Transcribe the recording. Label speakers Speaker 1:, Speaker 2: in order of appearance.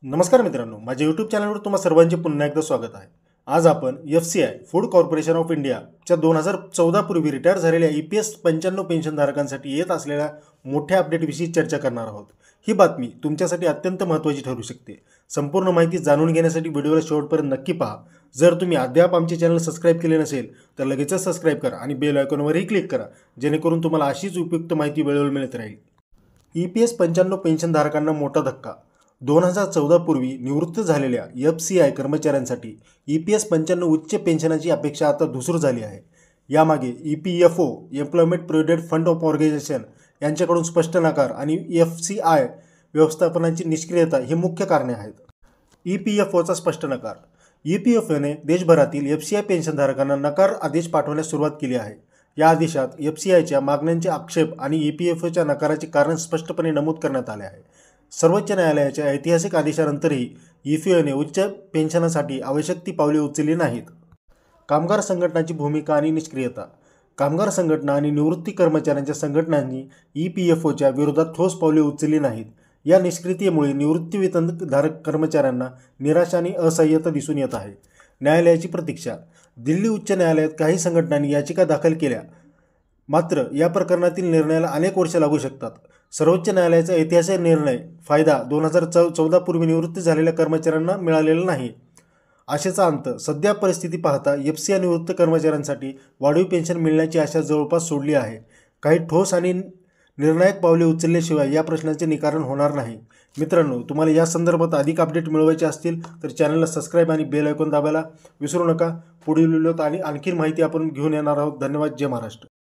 Speaker 1: नमस्कार मित्रांनो, माझ्या यूट्यूब चॅनलवर तुम्हा सर्वांचे पुन्हा एकदा स्वागत आहे। आज आपण FCI फूड कॉर्पोरेशन ऑफ इंडियाच्या 2014 पूर्वी रिटायर झालेल्या EPS 95 पेन्शनधारकांसाठी येत असलेल्या मोठ्या अपडेटविषयी चर्चा करणार आहोत। ही बातमी तुमच्यासाठी अत्यंत महत्त्वाची ठरू शकते। संपूर्ण माहिती जाणून घेण्यासाठी व्हिडिओला शेवटपर्यंत नक्की पहा। जर तुम्ही अद्याप आमचे चॅनल सबस्क्राइब केले नसेल तर लगेचच सबस्क्राइब करा आणि बेल आयकॉनवरही क्लिक करा, जेणेकरून तुम्हाला अशीच उपयुक्त माहिती वेळोवेळी मिळत राहील। EPS 95 पेन्शनधारकांना मोठा धक्का। 2014 पूर्वी निवृत्त झालेल्या FCI कर्मचाऱ्यांसाठी EPS 95 उच्च पेन्शनाची अपेक्षा आता धुसूर झाली आहे। यामागे EPFO employment provident fund of organisation यांच्याकडून स्पष्ट नकार आणि FCI व्यवस्थापनाची निष्क्रियता हे मुख्य कारणे आहेत। EPFOचा स्पष्ट नकार। EPFOने देशभरातील FCI पेन्शनधारकांना नकार आदेश पाठवण्यास सुरुवात केली आहे। या आदेशात FCIच्या मागण्यांचे आक्षेप आणि EPFOच्या नकाराचे कारण स्पष्टपणे नमूद करण्यात आले आहे। सर्वोच्च न्यायालयाच्या ऐतिहासिक आदेशानंतरही EPFOने उच्च पेन्शनसाठी आवश्यक ती पावले उचलली नाहीत। कामगार संघटनांची भूमिका आणि निष्क्रियता। कामगार संघटना आणि निवृत्ती कर्मचाऱ्यांच्या संघटनांनी EPFOच्या विरोधात ठोस पावले उचलली नाहीत। या निष्क्रियतेमुळे निवृत्तीवेतनधारक कर्मचाऱ्यांना निराशा आणि असहाय्यता दिसून येत आहे। न्यायालयाची प्रतीक्षा। दिल्ली उच्च न्यायालयात काही संघटनांनी याचिका दाखल केल्या, मात्र या प्रकरणातील निर्णयाला अनेक वर्षे लागू शकतात। सर्वोच्च न्यायालयाचा ऐतिहासिक निर्णय फायदा 2014 पूर्वी निवृत्त झालेल्या कर्मचाऱ्यांना मिळालेला नाही। आशेचा अंत। सध्या परिस्थिती पाहता FCI निवृत्त कर्मचाऱ्यांसाठी वाढीव पेन्शन मिळण्याची आशा जवळपास सोडली आहे। काही ठोस आणि निर्णायक पावले उचलल्याशिवाय या प्रश्नाचे निराकरण होणार नाही। मित्रांनो, तुम्हाला या संदर्भात अधिक अपडेट मिळवायचे असतील तर चॅनलला सबस्क्राइब आणि बेल आयकॉन दाबायला विसरू नका। पुढील व्हिडिओत आणखी माहिती आपण घेऊन येणार आहोत। धन्यवाद। जय महाराष्ट्र।